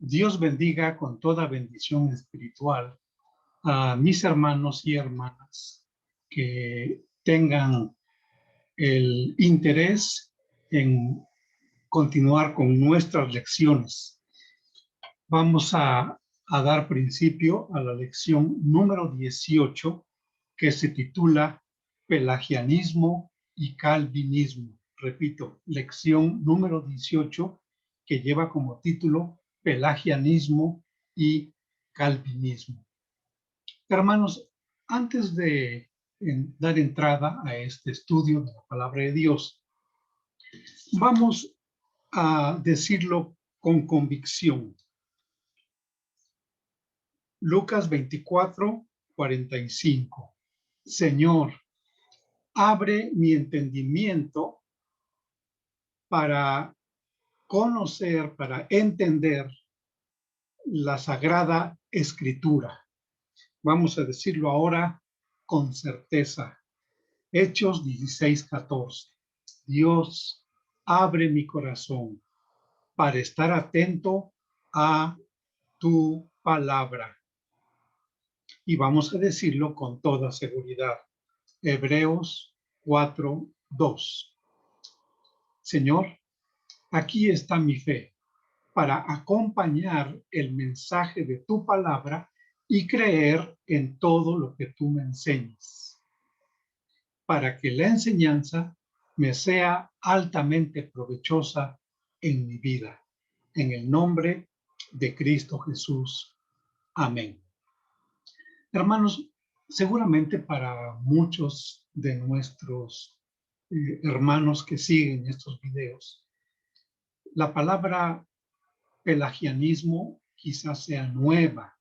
Dios bendiga con toda bendición espiritual a mis hermanos y hermanas que tengan el interés en continuar con nuestras lecciones. Vamos a dar principio a la lección número 18, que se titula Pelagianismo y Calvinismo. Repito, lección número 18, que lleva como título Pelagianismo y Calvinismo. Hermanos, antes de dar entrada a este estudio de la palabra de Dios, vamos a decirlo con convicción. Lucas 24, 45. Señor, abre mi entendimiento para conocer, para entender la Sagrada Escritura. Vamos a decirlo ahora con certeza. Hechos 16, 14. Dios, abre mi corazón para estar atento a tu palabra. Y vamos a decirlo con toda seguridad. Hebreos 4, 2. Señor, aquí está mi fe para acompañar el mensaje de tu palabra y creer en todo lo que tú me enseñes, para que la enseñanza me sea altamente provechosa en mi vida. En el nombre de Cristo Jesús. Amén. Hermanos, seguramente para muchos de nuestros hermanos que siguen estos videos, la palabra pelagianismo quizás sea nueva.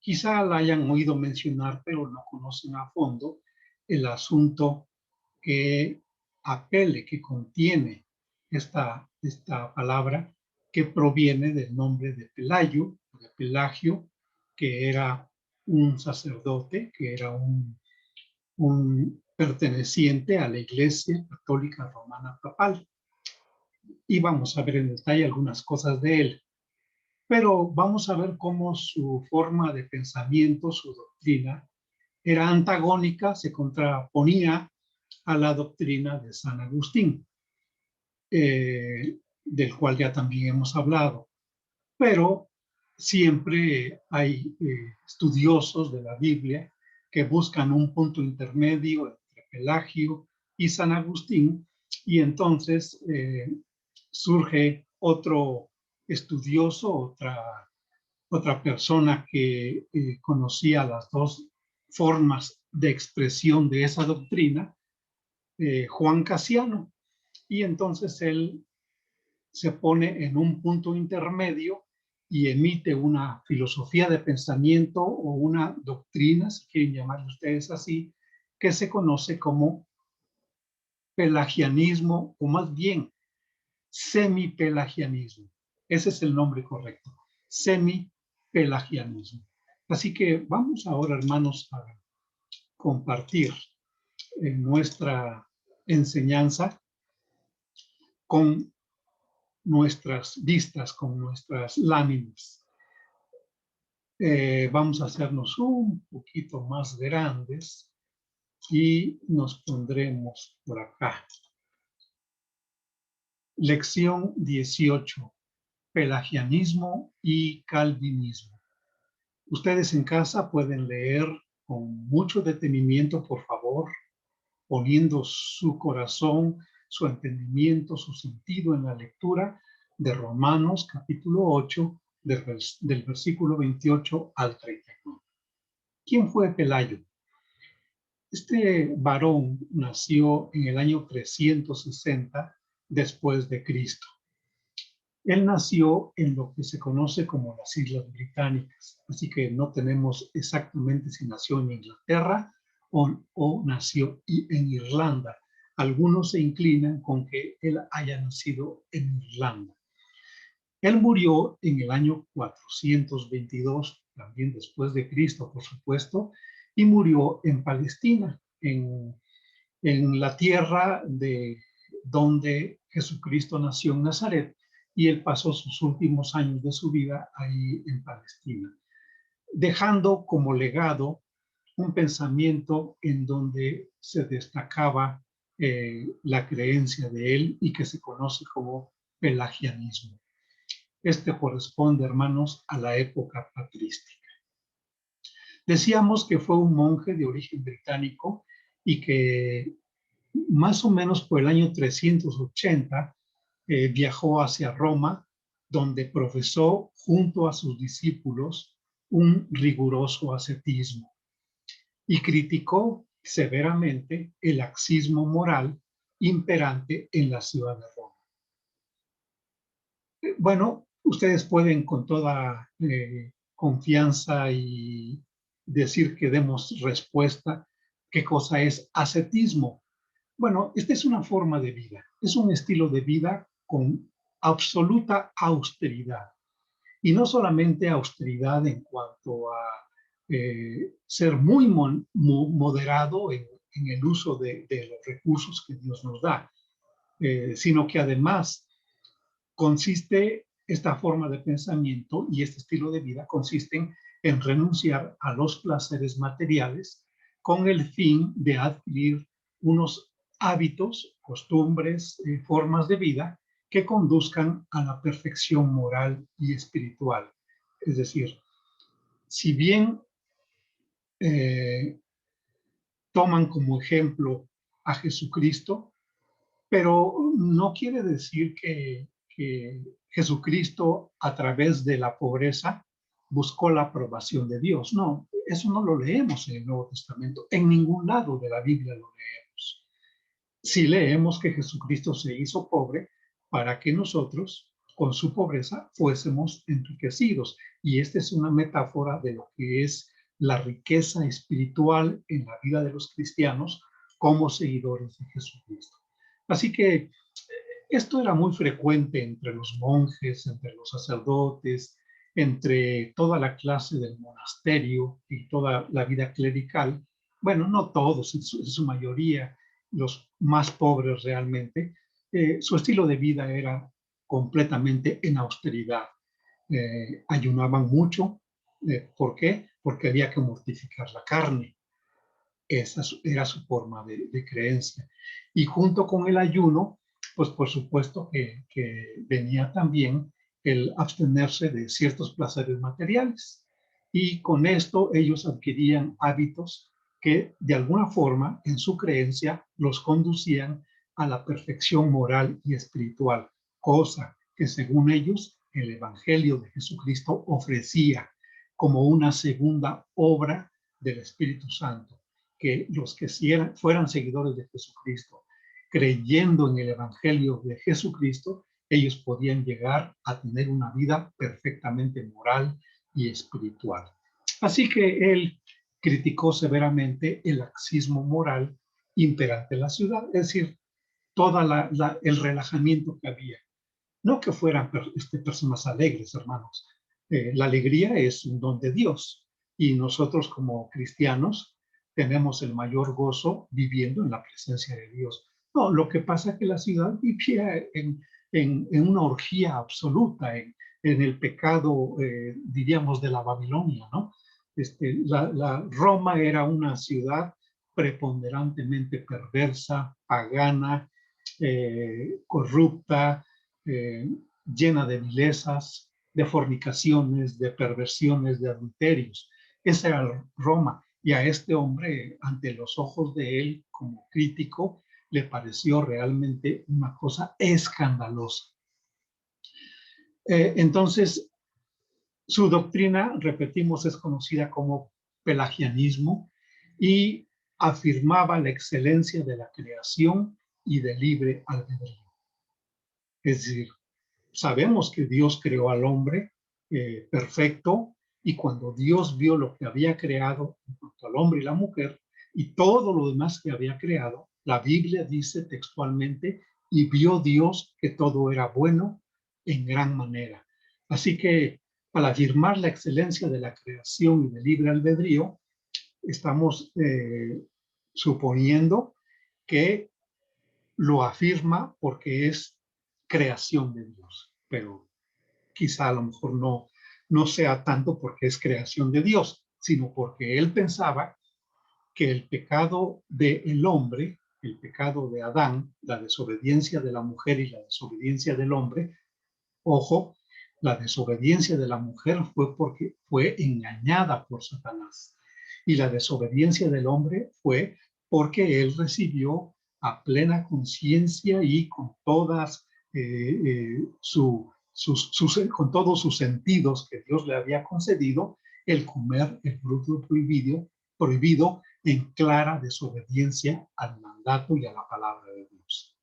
Quizá la hayan oído mencionar, pero no conocen a fondo el asunto que apele, que contiene esta palabra, que proviene del nombre de Pelayo, de Pelagio, que era un sacerdote, que era un perteneciente a la Iglesia Católica Romana Papal. Y vamos a ver en detalle algunas cosas de él. Pero vamos a ver cómo su forma de pensamiento, su doctrina, era antagónica, se contraponía a la doctrina de San Agustín, del cual ya también hemos hablado. Pero siempre hay estudiosos de la Biblia que buscan un punto intermedio entre Pelagio y San Agustín, y entonces surge otro estudioso, otra persona que conocía las dos formas de expresión de esa doctrina, Juan Casiano, y entonces él se pone en un punto intermedio y emite una filosofía de pensamiento o una doctrina, si quieren llamarlo ustedes así, que se conoce como pelagianismo, o más bien semipelagianismo. Ese es el nombre correcto, semipelagianismo. Así que vamos ahora, hermanos, a compartir nuestra enseñanza con nuestras vistas, con nuestras láminas. Vamos a hacernos un poquito más grandes y nos pondremos por acá. Lección 18. Pelagianismo y calvinismo. Ustedes en casa pueden leer con mucho detenimiento, por favor, poniendo su corazón, su entendimiento, su sentido en la lectura de Romanos capítulo 8, del versículo 28 al 39. ¿Quién fue Pelayo? Este varón nació en el año 360 después de Cristo. Él nació en lo que se conoce como las Islas Británicas, así que no tenemos exactamente si nació en Inglaterra o nació en Irlanda. Algunos se inclinan con que él haya nacido en Irlanda. Él murió en el año 422, también después de Cristo, por supuesto, y murió en Palestina, en la tierra de donde Jesucristo nació en Nazaret, y él pasó sus últimos años de su vida ahí en Palestina, dejando como legado un pensamiento en donde se destacaba la creencia de él y que se conoce como pelagianismo. Este corresponde, hermanos, a la época patrística. Decíamos que fue un monje de origen británico y que más o menos por el año 380 viajó hacia Roma, donde profesó junto a sus discípulos un riguroso ascetismo y criticó severamente el laxismo moral imperante en la ciudad de Roma. Bueno, ustedes pueden con toda confianza y decir que demos respuesta qué cosa es ascetismo. Bueno, esta es una forma de vida, es un estilo de vida con absoluta austeridad. Y no solamente austeridad en cuanto a ser muy moderado en el uso de los recursos que Dios nos da, sino que además consiste esta forma de pensamiento y este estilo de vida consisten en renunciar a los placeres materiales con el fin de adquirir unos hábitos, costumbres, formas de vida que conduzcan a la perfección moral y espiritual. Es decir, si bien eh, toman como ejemplo a Jesucristo, pero no quiere decir que Jesucristo a través de la pobreza buscó la aprobación de Dios. No, eso no lo leemos en el Nuevo Testamento. En ningún lado de la Biblia lo leemos. Sí leemos que Jesucristo se hizo pobre para que nosotros, con su pobreza, fuésemos enriquecidos. Y esta es una metáfora de lo que es la riqueza espiritual en la vida de los cristianos como seguidores de Jesucristo. Así que esto era muy frecuente entre los monjes, entre los sacerdotes, entre toda la clase del monasterio y toda la vida clerical. Bueno, no todos, en su mayoría, los más pobres realmente, su estilo de vida era completamente en austeridad. Ayunaban mucho. ¿Por qué? Porque había que mortificar la carne. Esa era su forma de creencia. Y junto con el ayuno, pues por supuesto que venía también el abstenerse de ciertos placeres materiales. Y con esto ellos adquirían hábitos que de alguna forma en su creencia los conducían a la perfección moral y espiritual, cosa que según ellos el Evangelio de Jesucristo ofrecía como una segunda obra del Espíritu Santo, que los que fueran seguidores de Jesucristo, creyendo en el Evangelio de Jesucristo, ellos podían llegar a tener una vida perfectamente moral y espiritual. Así que él criticó severamente el laxismo moral imperante en la ciudad, es decir, todo el relajamiento que había. No que fueran personas alegres, hermanos. La alegría es un don de Dios y nosotros como cristianos tenemos el mayor gozo viviendo en la presencia de Dios. No, lo que pasa es que la ciudad vivía en una orgía absoluta, en el pecado, diríamos, de la Babilonia, ¿no? La Roma era una ciudad preponderantemente perversa, pagana, corrupta, eh, llena de vilezas, de fornicaciones, de perversiones, de adulterios. Esa era Roma. Y a este hombre, ante los ojos de él como crítico, le pareció realmente una cosa escandalosa. Entonces, su doctrina, repetimos, es conocida como pelagianismo y afirmaba la excelencia de la creación y del libre albedrío. Es decir, sabemos que Dios creó al hombre perfecto y cuando Dios vio lo que había creado en cuanto al hombre y la mujer y todo lo demás que había creado, la Biblia dice textualmente, y vio Dios que todo era bueno en gran manera. Así que al afirmar la excelencia de la creación y del libre albedrío, estamos suponiendo que lo afirma porque es creación de Dios. pero quizá a lo mejor no sea tanto porque es creación de Dios, sino porque él pensaba que el pecado del hombre, el pecado de Adán, la desobediencia de la mujer y la desobediencia del hombre, ojo, la desobediencia de la mujer fue porque fue engañada por Satanás. Y la desobediencia del hombre fue porque él recibió a plena conciencia y con todas con todos sus sentidos que Dios le había concedido, el comer el fruto prohibido en clara desobediencia al mandato y a la palabra de Dios.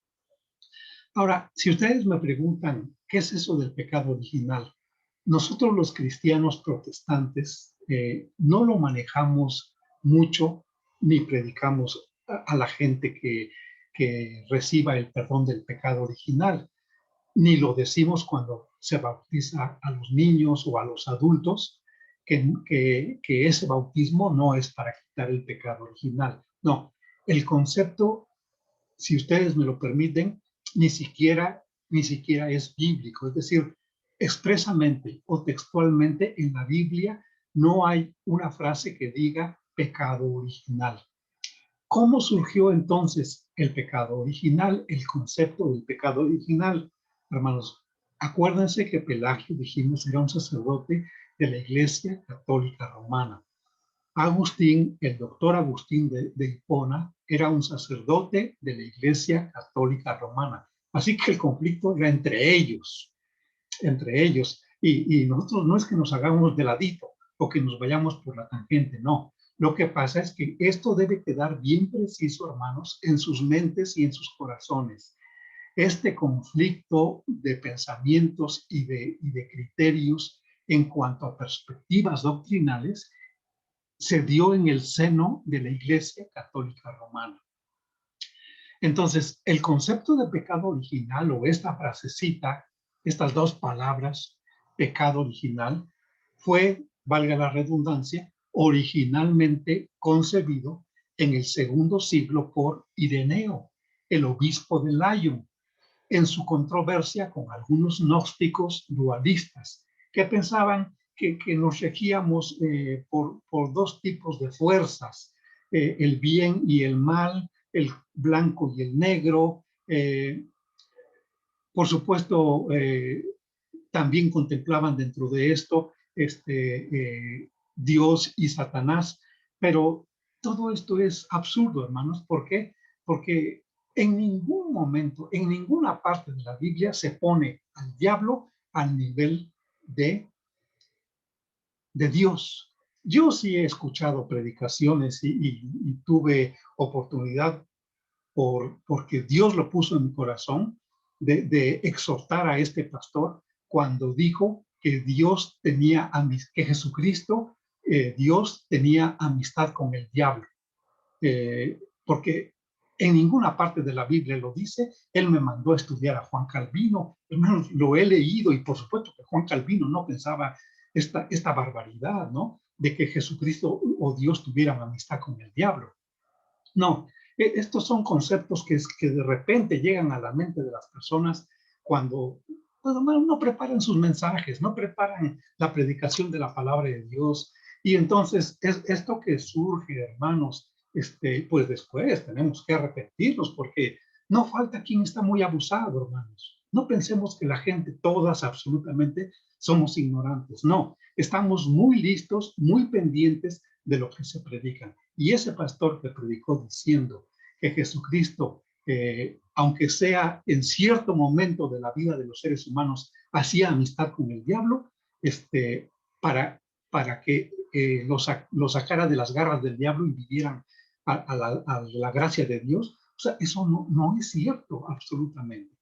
Ahora, si ustedes me preguntan, ¿qué es eso del pecado original? Nosotros los cristianos protestantes no lo manejamos mucho ni predicamos a la gente que reciba el perdón del pecado original, ni lo decimos cuando se bautiza a los niños o a los adultos, que ese bautismo no es para quitar el pecado original. No, el concepto, si ustedes me lo permiten, ni siquiera es bíblico. Es decir, expresamente o textualmente en la Biblia no hay una frase que diga pecado original. ¿Cómo surgió entonces el pecado original, el concepto del pecado original? Hermanos, acuérdense que Pelagio, dijimos, era un sacerdote de la Iglesia Católica Romana. Agustín, el doctor Agustín de Hipona, era un sacerdote de la Iglesia Católica Romana. Así que el conflicto era entre ellos. Y nosotros no es que nos hagamos de ladito o que nos vayamos por la tangente, no. Lo que pasa es que esto debe quedar bien preciso, hermanos, en sus mentes y en sus corazones. Este conflicto de pensamientos y de criterios en cuanto a perspectivas doctrinales se dio en el seno de la Iglesia Católica Romana. Entonces, el concepto de pecado original o esta frasecita, estas dos palabras, pecado original, fue, valga la redundancia, originalmente concebido en el segundo siglo por Ireneo, el obispo de Lyon, en su controversia con algunos gnósticos dualistas que pensaban que nos regíamos por dos tipos de fuerzas, el bien y el mal, el blanco y el negro. Por supuesto, también contemplaban dentro de esto Dios y Satanás, pero todo esto es absurdo, hermanos. ¿Por qué? Porque en ningún momento, en ninguna parte de la Biblia se pone al diablo al nivel de Dios. Yo sí he escuchado predicaciones y tuve oportunidad porque Dios lo puso en mi corazón de exhortar a este pastor cuando dijo que Dios tenía que Jesucristo, Dios tenía amistad con el diablo. Porque en ninguna parte de la Biblia lo dice. Él me mandó a estudiar a Juan Calvino. Hermanos, lo he leído y por supuesto que Juan Calvino no pensaba esta barbaridad, ¿no? De que Jesucristo o Dios tuvieran amistad con el diablo. No, estos son conceptos que de repente llegan a la mente de las personas cuando no preparan sus mensajes, no preparan la predicación de la palabra de Dios. Y entonces es esto que surge, hermanos, pues después tenemos que arrepentirnos porque no falta quien está muy abusado, hermanos. No pensemos que la gente, todas absolutamente, somos ignorantes. No, estamos muy listos, muy pendientes de lo que se predica. Y ese pastor que predicó diciendo que Jesucristo, aunque sea en cierto momento de la vida de los seres humanos, hacía amistad con el diablo, para que lo sacara de las garras del diablo y vivieran a la gracia de Dios. O sea, eso no es cierto absolutamente.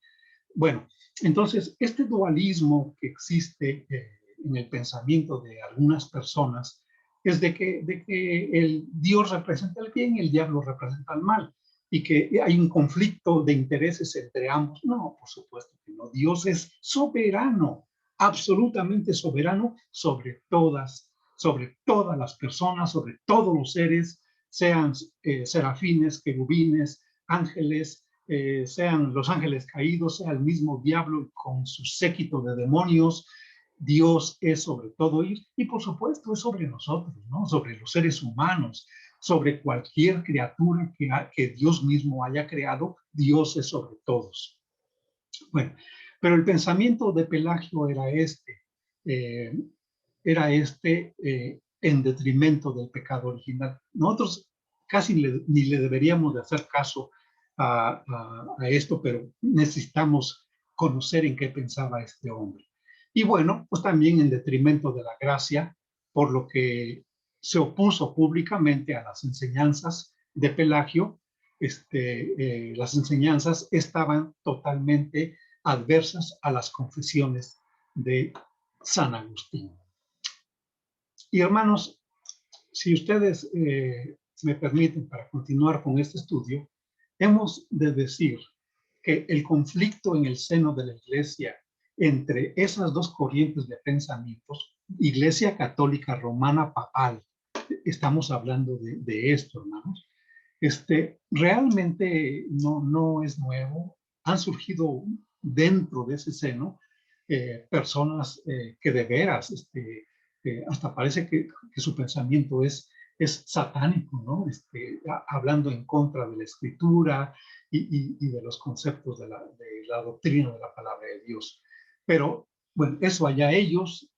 Bueno, entonces, este dualismo que existe en el pensamiento de algunas personas es de que el Dios representa el bien y el diablo representa el mal, y que hay un conflicto de intereses entre ambos. No, por supuesto que no. Dios es soberano, absolutamente soberano sobre todas las personas, sobre todos los seres, sean serafines, querubines, ángeles, sean los ángeles caídos, sea el mismo diablo con su séquito de demonios. Dios es sobre todo y por supuesto es sobre nosotros, ¿no? Sobre los seres humanos, sobre cualquier criatura que Dios mismo haya creado. Dios es sobre todos. Bueno, pero el pensamiento de Pelagio eh, en detrimento del pecado original. Nosotros casi ni le deberíamos de hacer caso a esto, pero necesitamos conocer en qué pensaba este hombre. Y bueno, pues también en detrimento de la gracia, por lo que se opuso públicamente a las enseñanzas de Pelagio. Las enseñanzas estaban totalmente adversas a las confesiones de San Agustín. Y hermanos, si ustedes me permiten, para continuar con este estudio, hemos de decir que el conflicto en el seno de la Iglesia entre esas dos corrientes de pensamientos, Iglesia Católica Romana Papal, estamos hablando de esto, hermanos, realmente no es nuevo. Han surgido dentro de ese seno personas que de veras, hasta parece que su pensamiento es satánico, ¿no? Hablando en contra de la escritura y de los conceptos de la doctrina de la palabra de Dios. Pero bueno, eso allá ellos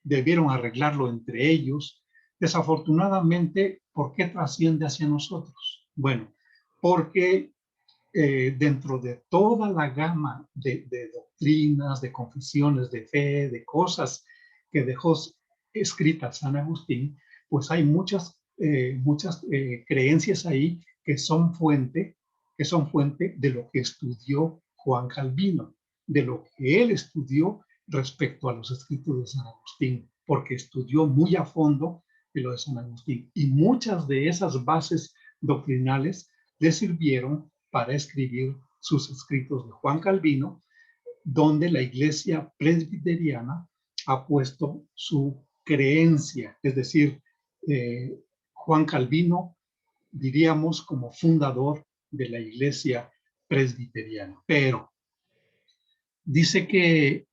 debieron arreglarlo entre ellos. Desafortunadamente, ¿por qué trasciende hacia nosotros? Bueno, porque dentro de toda la gama de doctrinas, de confesiones de fe, de cosas que dejó escritas San Agustín, pues hay muchas creencias ahí que son fuente de lo que estudió Juan Calvino, de lo que él estudió respecto a los escritos de San Agustín, porque estudió muy a fondo de lo de San Agustín. Y muchas de esas bases doctrinales le sirvieron para escribir sus escritos de Juan Calvino, donde la Iglesia presbiteriana ha puesto su creencia, es decir, Juan Calvino, diríamos, como fundador de la Iglesia presbiteriana. Pero dice que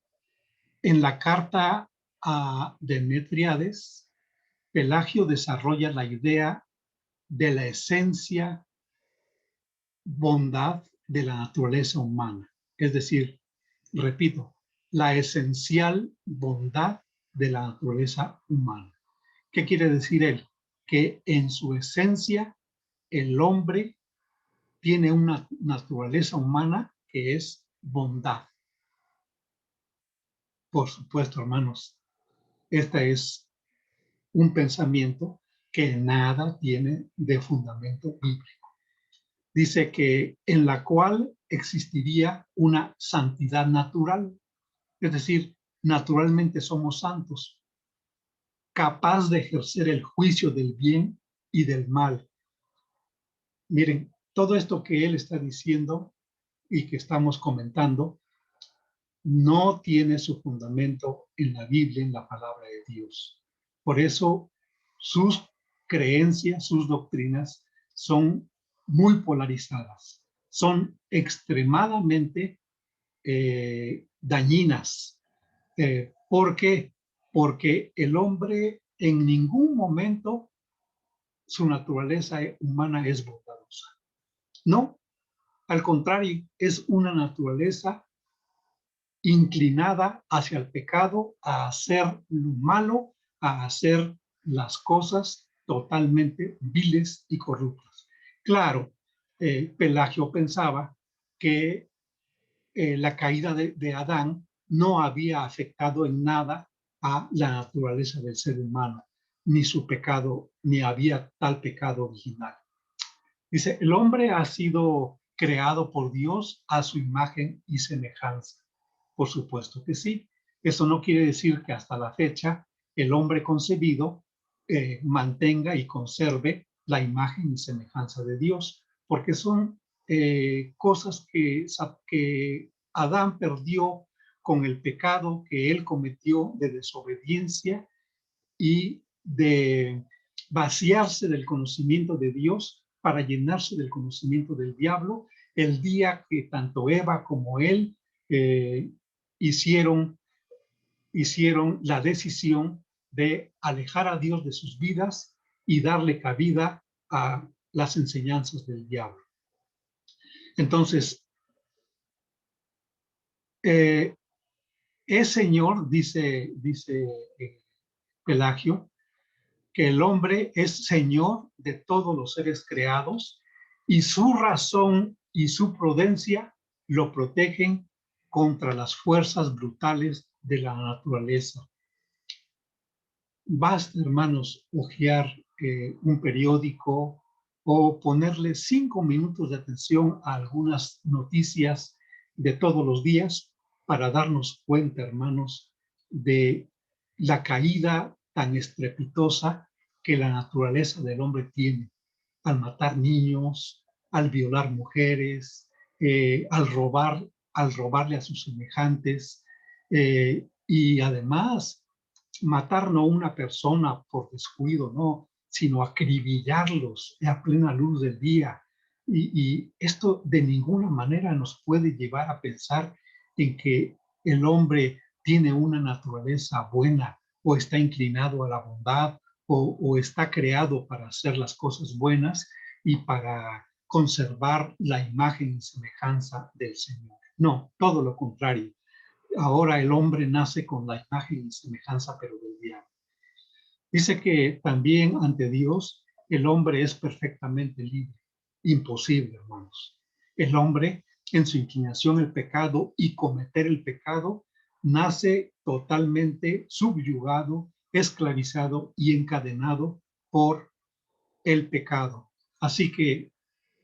en la carta a Demetriades, Pelagio desarrolla la idea de la esencia bondad de la naturaleza humana. Es decir, repito, la esencial bondad de la naturaleza humana. ¿Qué quiere decir él? Que en su esencia el hombre tiene una naturaleza humana que es bondad. Por supuesto, hermanos, este es un pensamiento que nada tiene de fundamento bíblico. Dice que en la cual existiría una santidad natural, es decir, naturalmente somos santos, capaz de ejercer el juicio del bien y del mal. Miren, todo esto que él está diciendo y que estamos comentando no tiene su fundamento en la Biblia, en la palabra de Dios. Por eso sus creencias, sus doctrinas son muy polarizadas, son extremadamente dañinas. ¿Por qué? Porque el hombre en ningún momento su naturaleza humana es bondadosa. No, al contrario, es una naturaleza inclinada hacia el pecado, a hacer lo malo, a hacer las cosas totalmente viles y corruptas. Claro, Pelagio pensaba que la caída de Adán no había afectado en nada a la naturaleza del ser humano, ni su pecado, ni había tal pecado original. Dice, el hombre ha sido creado por Dios a su imagen y semejanza. Por supuesto que sí. Eso no quiere decir que hasta la fecha el hombre concebido mantenga y conserve la imagen y semejanza de Dios, porque son cosas que Adán perdió con el pecado que él cometió de desobediencia y de vaciarse del conocimiento de Dios para llenarse del conocimiento del diablo. el día que tanto Eva como él hicieron la decisión de alejar a Dios de sus vidas y darle cabida a las enseñanzas del diablo. Entonces, es Señor, dice Pelagio, que el hombre es Señor de todos los seres creados y su razón y su prudencia lo protegen contra las fuerzas brutales de la naturaleza. Basta, hermanos, hojear un periódico o ponerle 5 minutos de atención a algunas noticias de todos los días para darnos cuenta, hermanos, de la caída tan estrepitosa que la naturaleza del hombre tiene al matar niños, al violar mujeres, al robarle a sus semejantes, y además matar no a una persona por descuido, no, sino acribillarlos a plena luz del día. Y esto de ninguna manera nos puede llevar a pensar en que el hombre tiene una naturaleza buena o está inclinado a la bondad o está creado para hacer las cosas buenas y para conservar la imagen y semejanza del Señor. No, todo lo contrario. Ahora el hombre nace con la imagen y semejanza, pero del diablo. Dice que también ante Dios el hombre es perfectamente libre. Imposible, hermanos. El hombre, en su inclinación al pecado y cometer el pecado, nace totalmente subyugado, esclavizado y encadenado por el pecado. Así que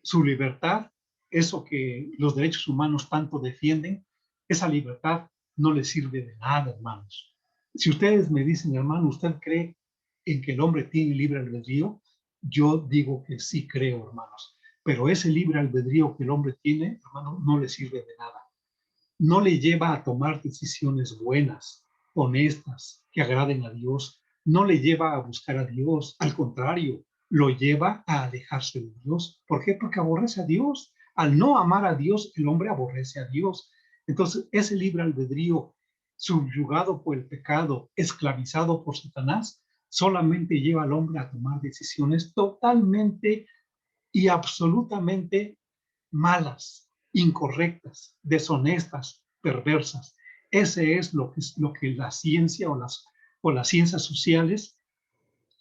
su libertad, eso que los derechos humanos tanto defienden, esa libertad no les sirve de nada, hermanos. Si ustedes me dicen, hermano, ¿usted cree en que el hombre tiene libre albedrío? Yo digo que sí creo, hermanos. Pero ese libre albedrío que el hombre tiene, hermano, no le sirve de nada. No le lleva a tomar decisiones buenas, honestas, que agraden a Dios. No le lleva a buscar a Dios. Al contrario, lo lleva a alejarse de Dios. ¿Por qué? Porque aborrece a Dios. Al no amar a Dios, el hombre aborrece a Dios. Entonces, ese libre albedrío, subyugado por el pecado, esclavizado por Satanás, solamente lleva al hombre a tomar decisiones totalmente y absolutamente malas, incorrectas, deshonestas, perversas. Ese es lo que la ciencia o las ciencias sociales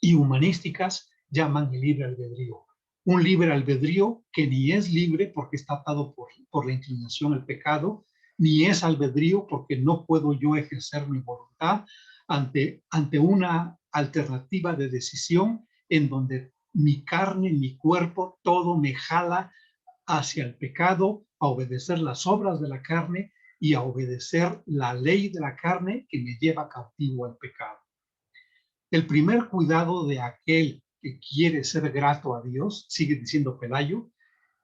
y humanísticas llaman el libre albedrío. Un libre albedrío que ni es libre porque está atado por la inclinación al pecado, ni es albedrío porque no puedo yo ejercer mi voluntad ante una alternativa de decisión en donde mi carne, mi cuerpo, todo me jala hacia el pecado, a obedecer las obras de la carne y a obedecer la ley de la carne que me lleva cautivo al pecado. El primer cuidado de aquel que quiere ser grato a Dios, sigue diciendo Pelayo,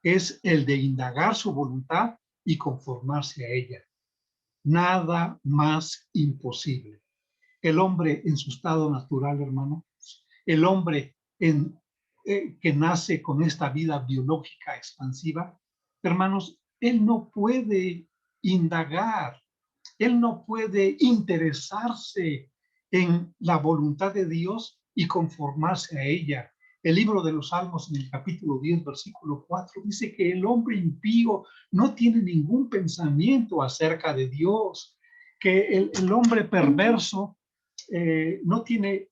es el de indagar su voluntad y conformarse a ella. Nada más imposible. El hombre en su estado natural, hermano, el hombre que nace con esta vida biológica expansiva, hermanos, él no puede indagar, él no puede interesarse en la voluntad de Dios y conformarse a ella. El libro de los Salmos, en el capítulo 10, versículo 4, dice que el hombre impío no tiene ningún pensamiento acerca de Dios, que el hombre perverso no tiene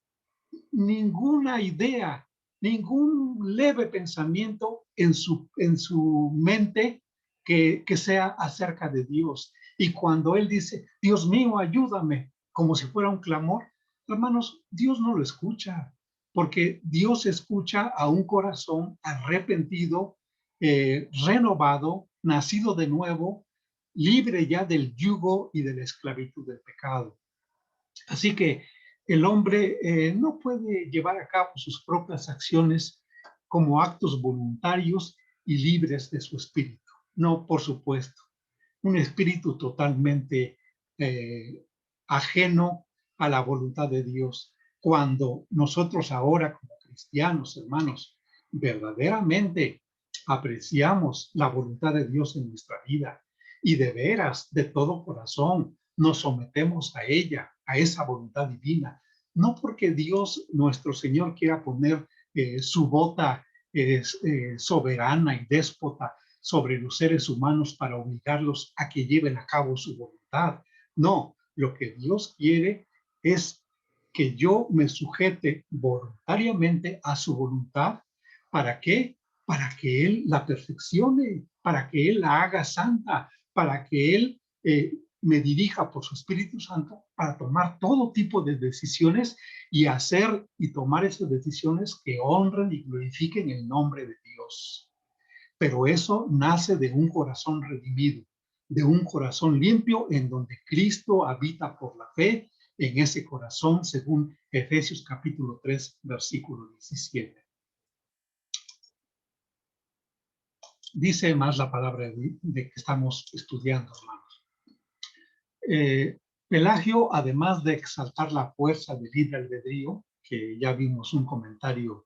ninguna idea, ningún leve pensamiento en su mente que sea acerca de Dios. Y cuando él dice, Dios mío, ayúdame, como si fuera un clamor, hermanos, Dios no lo escucha, porque Dios escucha a un corazón arrepentido, renovado, nacido de nuevo, libre ya del yugo y de la esclavitud del pecado. Así que el hombre no puede llevar a cabo sus propias acciones como actos voluntarios y libres de su espíritu. No, por supuesto. Un espíritu totalmente ajeno a la voluntad de Dios. Cuando nosotros ahora como cristianos, hermanos, verdaderamente apreciamos la voluntad de Dios en nuestra vida y de veras, de todo corazón, nos sometemos a ella, a esa voluntad divina, no porque Dios, nuestro Señor, quiera poner su bota soberana y déspota sobre los seres humanos para obligarlos a que lleven a cabo su voluntad. No, lo que Dios quiere es que yo me sujete voluntariamente a su voluntad. ¿Para qué? Para que Él la perfeccione, para que Él la haga santa, para que Él me dirija por su Espíritu Santo para tomar todo tipo de decisiones y hacer y tomar esas decisiones que honren y glorifiquen el nombre de Dios. Pero eso nace de un corazón redimido, de un corazón limpio en donde Cristo habita por la fe en ese corazón, según Efesios capítulo 3, versículo 17. Dice más la palabra de que estamos estudiando, hermanos. Pelagio, además de exaltar la fuerza del libre albedrío, que ya vimos un comentario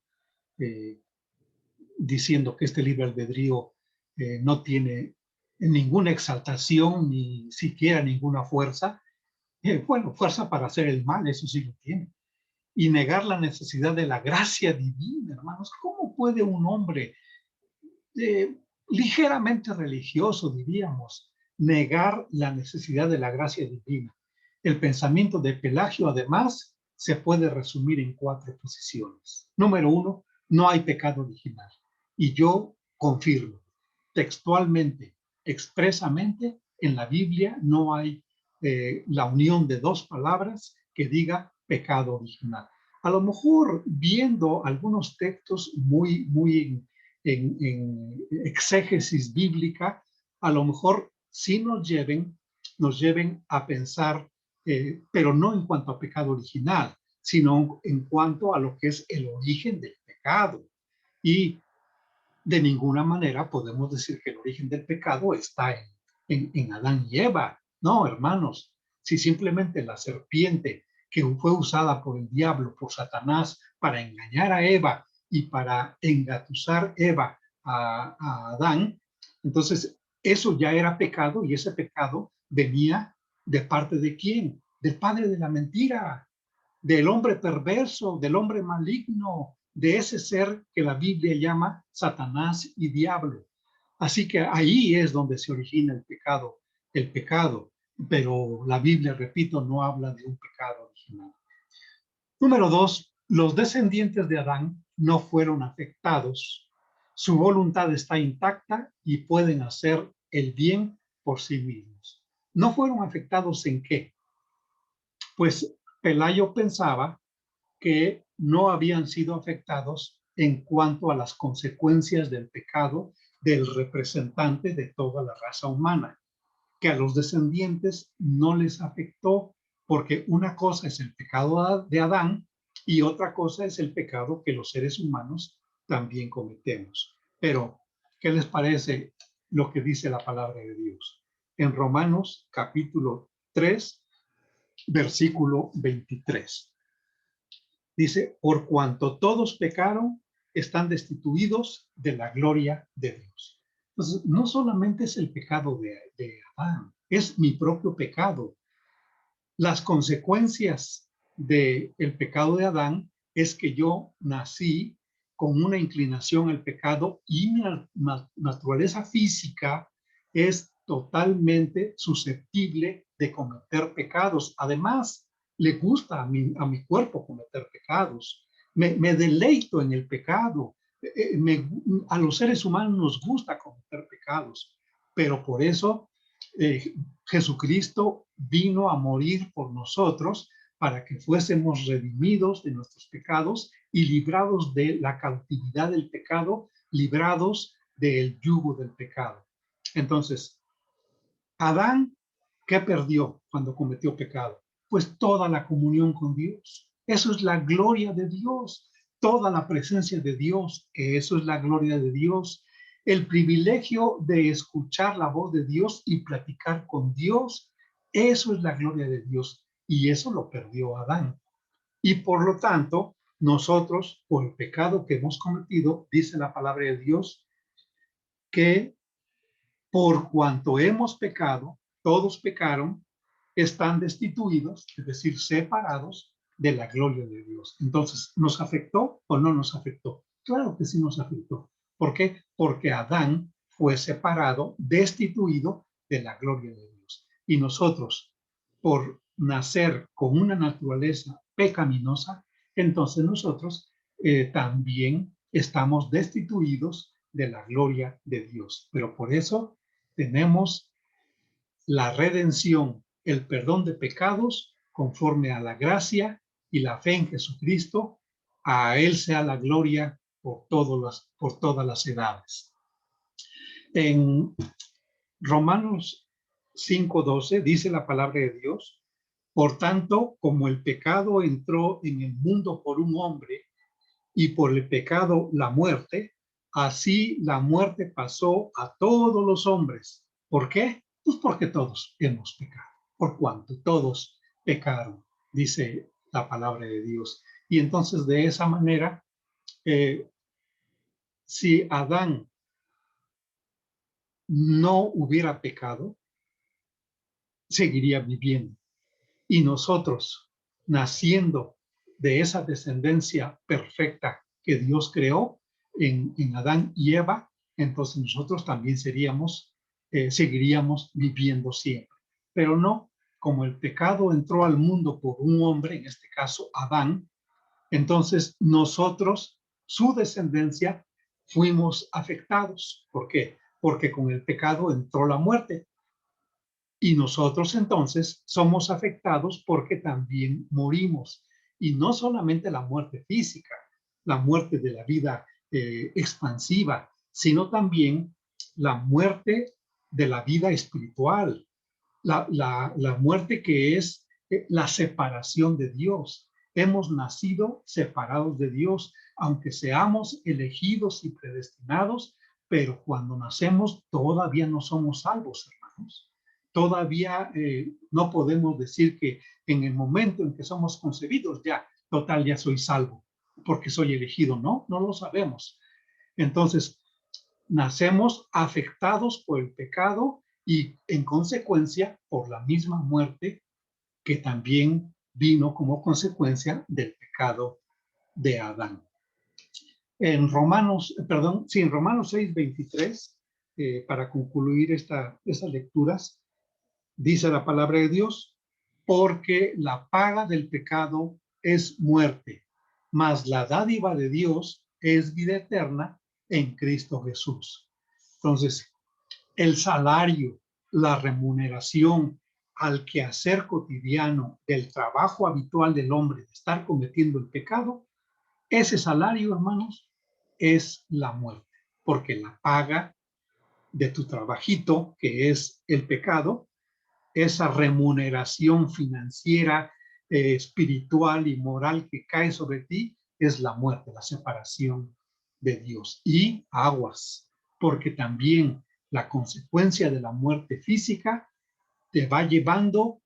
diciendo que este libre albedrío no tiene ninguna exaltación ni siquiera ninguna fuerza. Bueno, fuerza para hacer el mal, eso sí lo tiene. Y negar la necesidad de la gracia divina, hermanos. ¿Cómo puede un hombre eh, ligeramente religioso, diríamos, negar la necesidad de la gracia divina? El pensamiento de Pelagio, además, se puede resumir en 4 posiciones. Número 1, no hay pecado original. Y yo confirmo, textualmente, expresamente, en la Biblia no hay la unión de 2 palabras que diga pecado original. A lo mejor viendo algunos textos muy en exégesis bíblica, a lo mejor sí nos lleven a pensar, pero no en cuanto a pecado original, sino en cuanto a lo que es el origen del pecado. Y de ninguna manera podemos decir que el origen del pecado está en Adán y Eva. No, hermanos, si simplemente la serpiente que fue usada por el diablo, por Satanás, para engañar a Eva y para engatusar Eva a Adán, entonces eso ya era pecado y ese pecado venía de parte de quién? Del padre de la mentira, del hombre perverso, del hombre maligno, de ese ser que la Biblia llama Satanás y diablo. Así que ahí es donde se origina el pecado, pero la Biblia, repito, no habla de un pecado original. Número 2, los descendientes de Adán no fueron afectados. Su voluntad está intacta y pueden hacer el bien por sí mismos. ¿No fueron afectados en qué? Pues Pelayo pensaba que no habían sido afectados en cuanto a las consecuencias del pecado del representante de toda la raza humana, que a los descendientes no les afectó, porque una cosa es el pecado de Adán y otra cosa es el pecado que los seres humanos también cometemos. Pero, ¿qué les parece lo que dice la palabra de Dios? En Romanos capítulo 3, versículo 23. Dice, por cuanto todos pecaron, están destituidos de la gloria de Dios. Entonces, no solamente es el pecado de Adán, es mi propio pecado. Las consecuencias del pecado de Adán es que yo nací con una inclinación al pecado y mi naturaleza física es totalmente susceptible de cometer pecados. Además, le gusta a mi cuerpo cometer pecados. Me deleito en el pecado. A los seres humanos nos gusta cometer pecados, pero por eso Jesucristo vino a morir por nosotros para que fuésemos redimidos de nuestros pecados y librados de la cautividad del pecado, librados del yugo del pecado. Entonces, Adán, ¿qué perdió cuando cometió pecado? Pues toda la comunión con Dios. Eso es la gloria de Dios, toda la presencia de Dios, eso es la gloria de Dios. El privilegio de escuchar la voz de Dios y platicar con Dios, eso es la gloria de Dios. Y eso lo perdió Adán. Y por lo tanto, nosotros, por el pecado que hemos cometido, dice la palabra de Dios, que por cuanto hemos pecado, todos pecaron, están destituidos, es decir, separados de la gloria de Dios. Entonces, ¿nos afectó o no nos afectó? Claro que sí nos afectó. ¿Por qué? Porque Adán fue separado, destituido de la gloria de Dios. Y nosotros, por nacer con una naturaleza pecaminosa, entonces nosotros también estamos destituidos de la gloria de Dios. Pero por eso tenemos la redención, el perdón de pecados conforme a la gracia y la fe en Jesucristo. A Él sea la gloria por todas las edades. En Romanos 5:12 dice la palabra de Dios: por tanto, como el pecado entró en el mundo por un hombre y por el pecado la muerte, así la muerte pasó a todos los hombres. ¿Por qué? Pues porque todos hemos pecado, por cuanto todos pecaron, dice la palabra de Dios. Y entonces de esa manera, si Adán no hubiera pecado, seguiría viviendo. Y nosotros, naciendo de esa descendencia perfecta que Dios creó en Adán y Eva, entonces nosotros también seguiríamos viviendo siempre. Pero no, como el pecado entró al mundo por un hombre, en este caso Adán, entonces nosotros, su descendencia, fuimos afectados. ¿Por qué? Porque con el pecado entró la muerte. Y nosotros entonces somos afectados porque también morimos. Y no solamente la muerte física, la muerte de la vida expansiva, sino también la muerte de la vida espiritual, la muerte que es la separación de Dios. Hemos nacido separados de Dios, aunque seamos elegidos y predestinados, pero cuando nacemos todavía no somos salvos, hermanos. Todavía no podemos decir que en el momento en que somos concebidos, ya, total, ya soy salvo, porque soy elegido. No, no lo sabemos. Entonces, nacemos afectados por el pecado y en consecuencia por la misma muerte que también vino como consecuencia del pecado de Adán. En Romanos 6:23, para concluir estas lecturas, dice la palabra de Dios: porque la paga del pecado es muerte, mas la dádiva de Dios es vida eterna en Cristo Jesús. Entonces, el salario, la remuneración al quehacer cotidiano del trabajo habitual del hombre de estar cometiendo el pecado, ese salario, hermanos, es la muerte, porque la paga de tu trabajito, que es el pecado, esa remuneración financiera, espiritual y moral que cae sobre ti, es la muerte, la separación de Dios. Y aguas, porque también la consecuencia de la muerte física te va llevando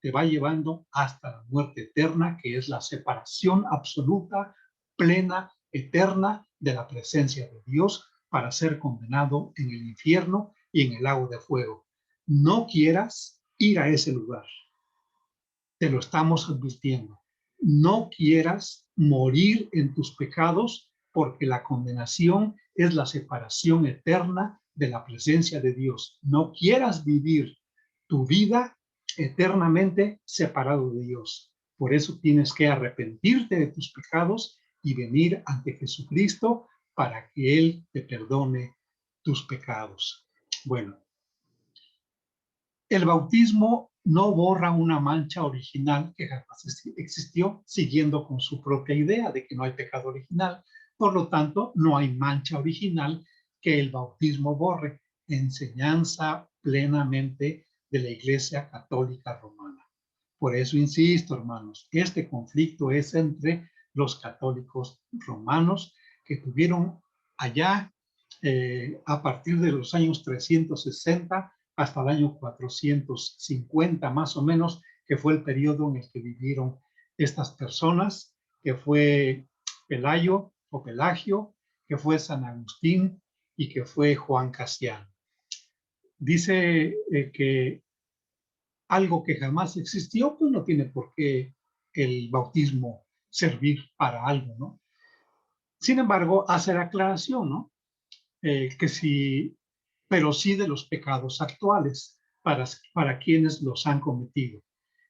hasta la muerte eterna, que es la separación absoluta, plena, eterna de la presencia de Dios, para ser condenado en el infierno y en el lago de fuego. No quieras ir a ese lugar. Te lo estamos advirtiendo. No quieras morir en tus pecados, porque la condenación es la separación eterna de la presencia de Dios. No quieras vivir tu vida eternamente separado de Dios. Por eso tienes que arrepentirte de tus pecados y venir ante Jesucristo para que Él te perdone tus pecados. Bueno, el bautismo no borra una mancha original que jamás existió, siguiendo con su propia idea de que no hay pecado original. Por lo tanto, no hay mancha original que el bautismo borre. Enseñanza plenamente de la Iglesia Católica Romana. Por eso insisto, hermanos, este conflicto es entre los católicos romanos, que tuvieron allá a partir de los años 360 hasta el año 450 más o menos, que fue el periodo en el que vivieron estas personas, que fue Pelayo o Pelagio, que fue San Agustín y que fue Juan Casiano. dice que algo que jamás existió, pues no tiene por qué el bautismo servir para algo, ¿no? Sin embargo, hace la aclaración, ¿no? Que sí, pero sí de los pecados actuales para quienes los han cometido.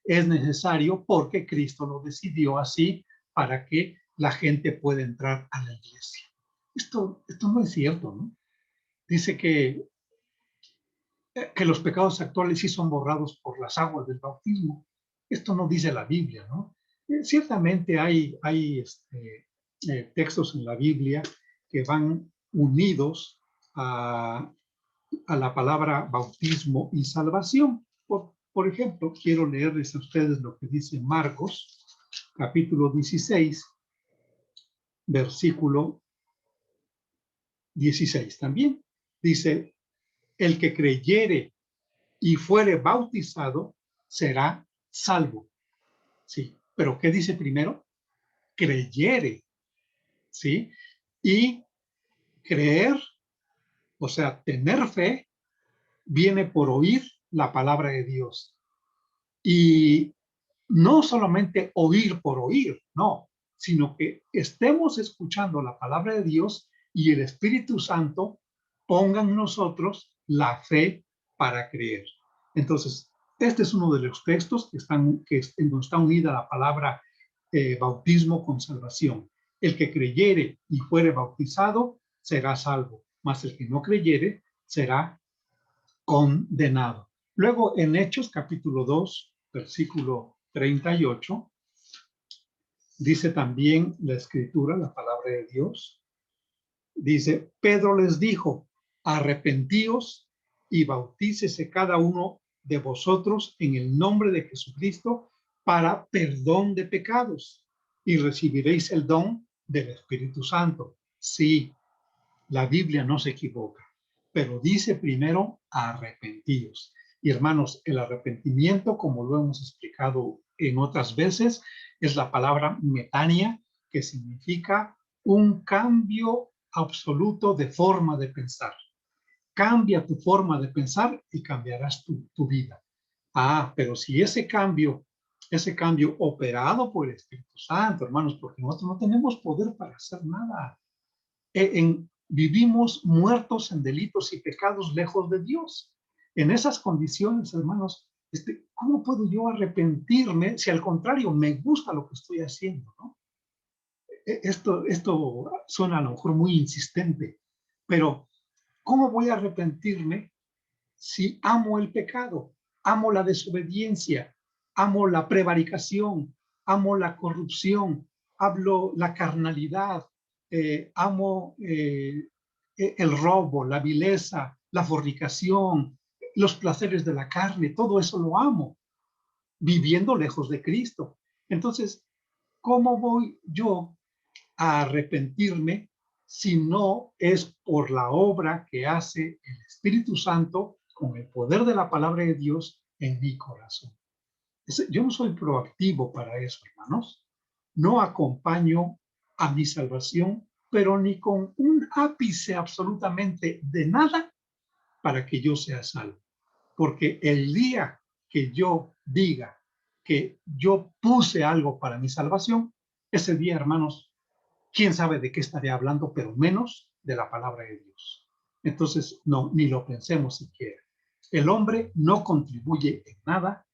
Es necesario porque Cristo lo decidió así para que la gente pueda entrar a la iglesia. Esto no es cierto, ¿no? Dice que los pecados actuales sí son borrados por las aguas del bautismo. Esto no dice la Biblia, ¿no? Ciertamente hay textos en la Biblia que van unidos a la palabra bautismo y salvación. Por ejemplo, quiero leerles a ustedes lo que dice Marcos, capítulo 16, versículo 16 también. Dice, el que creyere y fuere bautizado será salvo. Sí, pero ¿qué dice primero? Creyere, ¿sí? Y creer, o sea, tener fe, viene por oír la palabra de Dios. Y no solamente oír por oír, no, sino que estemos escuchando la palabra de Dios y el Espíritu Santo ponga en nosotros la fe para creer. Entonces, este es uno de los textos que está unida la palabra bautismo con salvación. El que creyere y fuere bautizado será salvo, mas el que no creyere será condenado. Luego, en Hechos capítulo 2, versículo 38, dice también la escritura, la palabra de Dios, dice, Pedro les dijo, arrepentíos y bautícese cada uno de vosotros en el nombre de Jesucristo para perdón de pecados y recibiréis el don del Espíritu Santo. Sí, la Biblia no se equivoca, pero dice primero arrepentíos. Y hermanos, el arrepentimiento, como lo hemos explicado en otras veces, es la palabra metania, que significa un cambio absoluto de forma de pensar. Cambia tu forma de pensar y cambiarás tu vida. Pero si ese cambio operado por el Espíritu Santo, hermanos, porque nosotros no tenemos poder para hacer nada. Vivimos muertos en delitos y pecados lejos de Dios. En esas condiciones, hermanos, ¿cómo puedo yo arrepentirme si al contrario me gusta lo que estoy haciendo, ¿no? Esto suena a lo mejor muy insistente, pero ¿cómo voy a arrepentirme si amo el pecado, amo la desobediencia, amo la prevaricación, amo la corrupción, hablo la carnalidad, amo el robo, la vileza, la fornicación, los placeres de la carne, todo eso lo amo, viviendo lejos de Cristo? Entonces, ¿cómo voy yo a arrepentirme si no es por la obra que hace el Espíritu Santo con el poder de la palabra de Dios en mi corazón? Yo no soy proactivo para eso, hermanos. No acompaño a mi salvación, pero ni con un ápice absolutamente de nada para que yo sea salvo. Porque el día que yo diga que yo puse algo para mi salvación, ese día, hermanos, quién sabe de qué estaré hablando, pero menos de la palabra de Dios. Entonces, no, ni lo pensemos siquiera. El hombre no contribuye en nada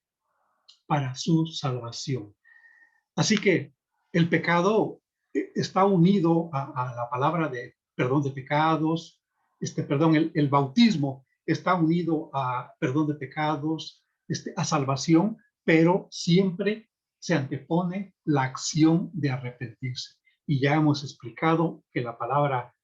para su salvación. Así que el pecado está unido a la palabra de perdón de pecados, el bautismo está unido a perdón de pecados, a salvación, pero siempre se antepone la acción de arrepentirse. Y ya hemos explicado que la palabra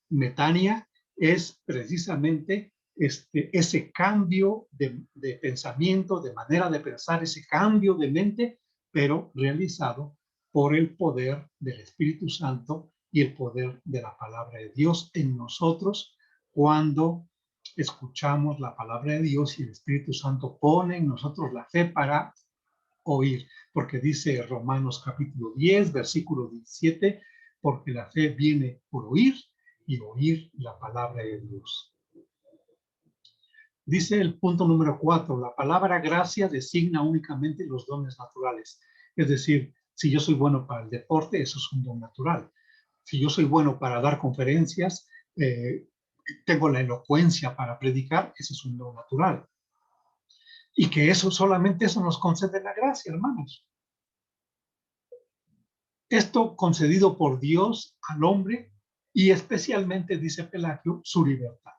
metania es precisamente ese cambio de pensamiento, de manera de pensar, ese cambio de mente, pero realizado por el poder del Espíritu Santo y el poder de la palabra de Dios en nosotros cuando escuchamos la palabra de Dios y el Espíritu Santo pone en nosotros la fe para oír, porque dice Romanos capítulo 10, versículo 17, porque la fe viene por oír y oír la palabra de Dios. Dice el punto número 4, la palabra gracia designa únicamente los dones naturales. Es decir, si yo soy bueno para el deporte, eso es un don natural. Si yo soy bueno para dar conferencias, tengo la elocuencia para predicar, eso es un don natural. Y que eso solamente eso nos concede la gracia, hermanos. Esto concedido por Dios al hombre y especialmente, dice Pelagio, su libertad.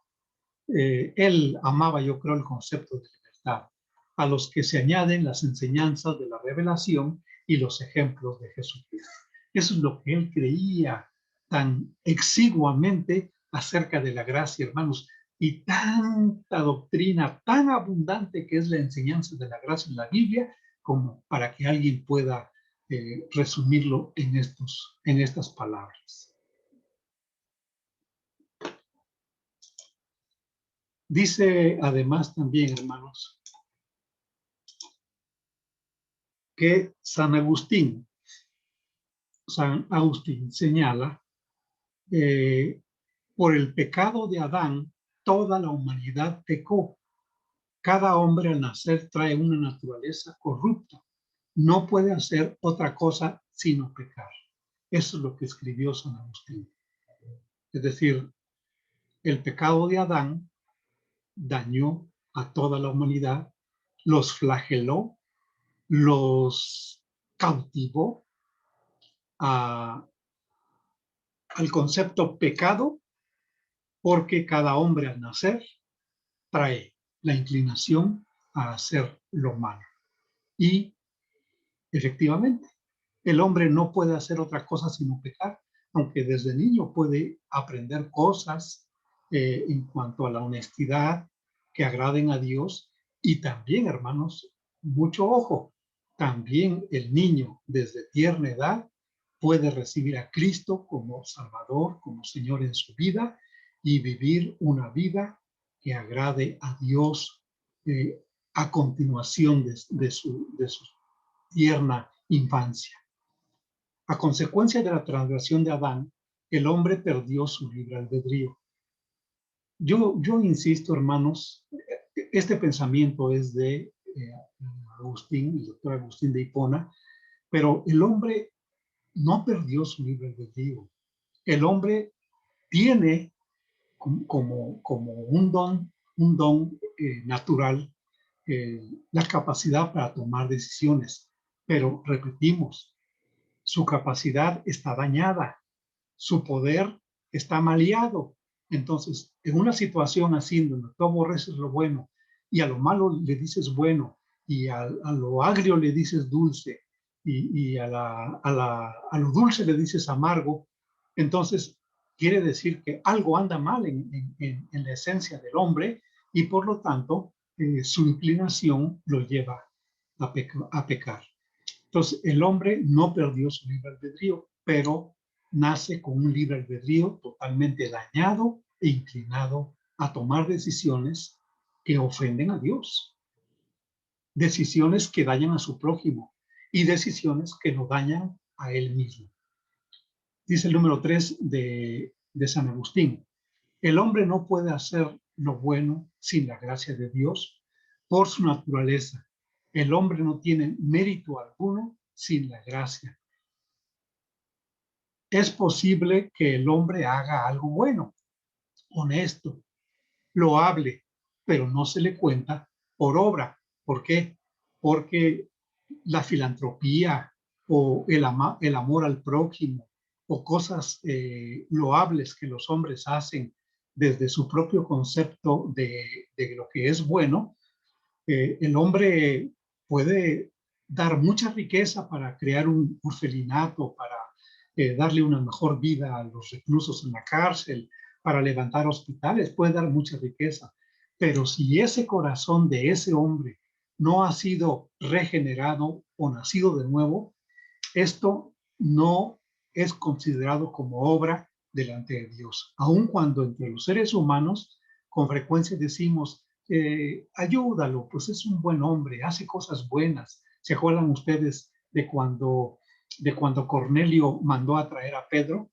Él amaba, yo creo, el concepto de libertad, a los que se añaden las enseñanzas de la revelación y los ejemplos de Jesucristo. Eso es lo que él creía tan exiguamente acerca de la gracia, hermanos, y tanta doctrina tan abundante que es la enseñanza de la gracia en la Biblia, como para que alguien pueda resumirlo en estas palabras. Dice además también, hermanos, que San Agustín señala, por el pecado de Adán, toda la humanidad pecó. Cada hombre al nacer trae una naturaleza corrupta. No puede hacer otra cosa sino pecar. Eso es lo que escribió San Agustín. Es decir, el pecado de Adán dañó a toda la humanidad, los flageló, los cautivó al concepto pecado, porque cada hombre al nacer trae la inclinación a hacer lo malo. Y efectivamente, el hombre no puede hacer otra cosa sino pecar, aunque desde niño puede aprender cosas en cuanto a la honestidad que agraden a Dios. Y también, hermanos, mucho ojo, también el niño desde tierna edad puede recibir a Cristo como Salvador, como Señor en su vida y vivir una vida que agrade a Dios a continuación de su tierna infancia. A consecuencia de la transgresión de Adán, el hombre perdió su libre albedrío. Yo insisto, hermanos, este pensamiento es de Agustín, el doctor Agustín de Hipona, pero el hombre no perdió su libre albedrío. El hombre tiene como un don natural la capacidad para tomar decisiones, pero repetimos, su capacidad está dañada, su poder está maleado. Entonces, en una situación así, donde tú aborreces lo bueno y a lo malo le dices bueno y a lo agrio le dices dulce y a lo dulce le dices amargo, entonces quiere decir que algo anda mal en la esencia del hombre y por lo tanto su inclinación lo lleva a pecar. Entonces, el hombre no perdió su libre albedrío, pero nace con un libre albedrío totalmente dañado e inclinado a tomar decisiones que ofenden a Dios, decisiones que dañan a su prójimo y decisiones que lo dañan a él mismo. Dice el número 3 de San Agustín, el hombre no puede hacer lo bueno sin la gracia de Dios por su naturaleza. El hombre no tiene mérito alguno sin la gracia. Es posible que el hombre haga algo bueno, honesto, loable, pero no se le cuenta por obra. ¿Por qué? Porque la filantropía o el amor al prójimo o cosas loables que los hombres hacen desde su propio concepto de lo que es bueno, el hombre puede dar mucha riqueza para crear un orfelinato, para darle una mejor vida a los reclusos en la cárcel, para levantar hospitales, puede dar mucha riqueza. Pero si ese corazón de ese hombre no ha sido regenerado o nacido de nuevo, esto no es considerado como obra delante de Dios. Aun cuando entre los seres humanos con frecuencia decimos, ayúdalo, pues es un buen hombre, hace cosas buenas. ¿Se acuerdan ustedes de cuando Cornelio mandó a traer a Pedro?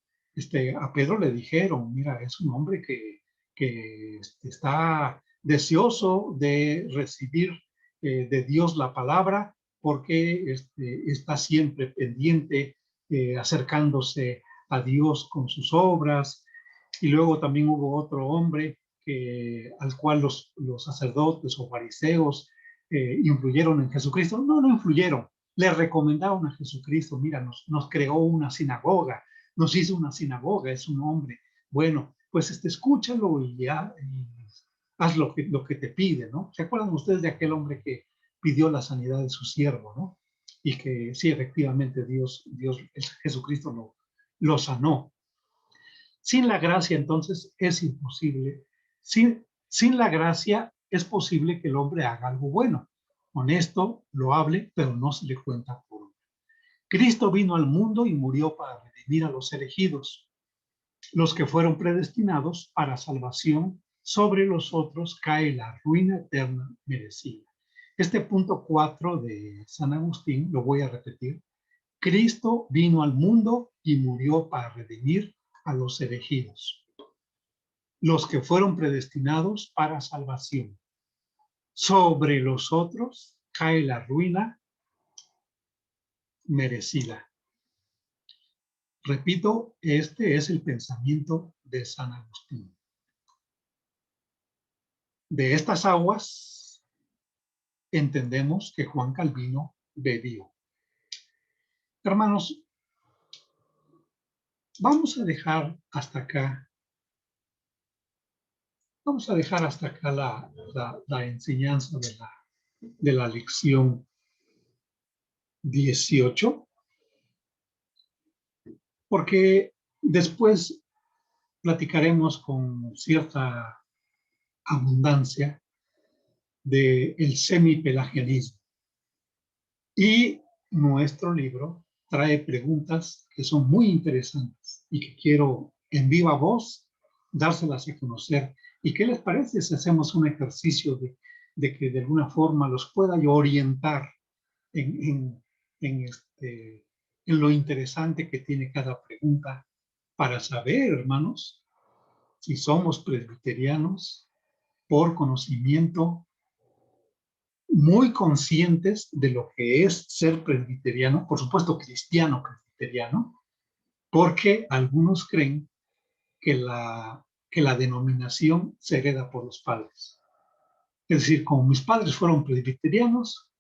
A Pedro le dijeron, mira, es un hombre que está deseoso de recibir de Dios la palabra, porque está siempre pendiente, acercándose a Dios con sus obras. Y luego también hubo otro hombre al cual los sacerdotes o fariseos influyeron en Jesucristo. No, no influyeron, le recomendaron a Jesucristo: mira, nos creó una sinagoga, nos hizo una sinagoga, es un hombre. Bueno, pues escúchalo y ya, y haz lo que te pide, ¿no? ¿Se acuerdan ustedes de aquel hombre que pidió la sanidad de su siervo, ¿no? Y que sí, efectivamente, Jesucristo lo sanó. Sin la gracia, entonces, es imposible. Sin la gracia, es posible que el hombre haga algo bueno, honesto, loable, pero no se le cuenta por obra. Cristo vino al mundo y murió para redimir a los elegidos, los que fueron predestinados para salvación. Sobre los otros cae la ruina eterna merecida. Este punto 4 de San Agustín lo voy a repetir. Cristo vino al mundo y murió para redimir a los elegidos, los que fueron predestinados para salvación. Sobre los otros cae la ruina merecida. Repito, este es el pensamiento de San Agustín. De estas aguas entendemos que Juan Calvino bebió. Hermanos, vamos a dejar hasta acá la enseñanza de la lección 18, porque después platicaremos con cierta abundancia del semipelagianismo. Y nuestro libro trae preguntas que son muy interesantes y que quiero en viva voz dárselas a conocer. ¿Y qué les parece si hacemos un ejercicio de que de alguna forma los pueda yo orientar en lo interesante que tiene cada pregunta, para saber, hermanos, si somos presbiterianos por conocimiento, muy conscientes de lo que es ser presbiteriano, por supuesto cristiano presbiteriano, porque algunos creen que la denominación se hereda por los padres. Es decir, como mis padres fueron presbiterianos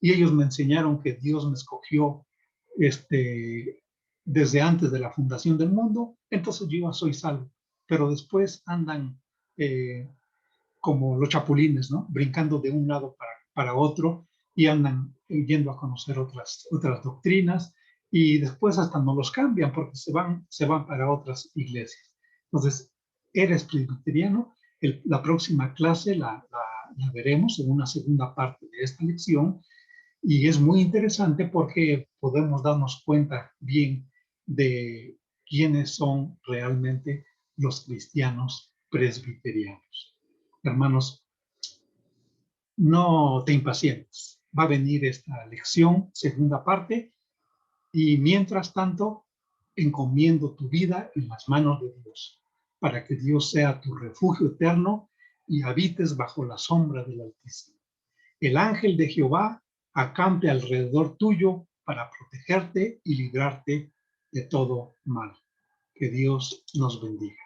y ellos me enseñaron que Dios me escogió desde antes de la fundación del mundo, entonces yo ya soy salvo. Pero después andan como los chapulines, ¿no? Brincando de un lado para otro y andan yendo a conocer otras doctrinas, y después hasta no los cambian porque se van para otras iglesias. Entonces, eres presbiteriano. La próxima clase la veremos en una segunda parte de esta lección, y es muy interesante porque podemos darnos cuenta bien de quiénes son realmente los cristianos presbiterianos. Hermanos, no te impacientes. Va a venir esta lección, segunda parte, y mientras tanto, encomiendo tu vida en las manos de Dios, para que Dios sea tu refugio eterno y habites bajo la sombra del Altísimo. El ángel de Jehová acampe alrededor tuyo para protegerte y librarte de todo mal. Que Dios nos bendiga.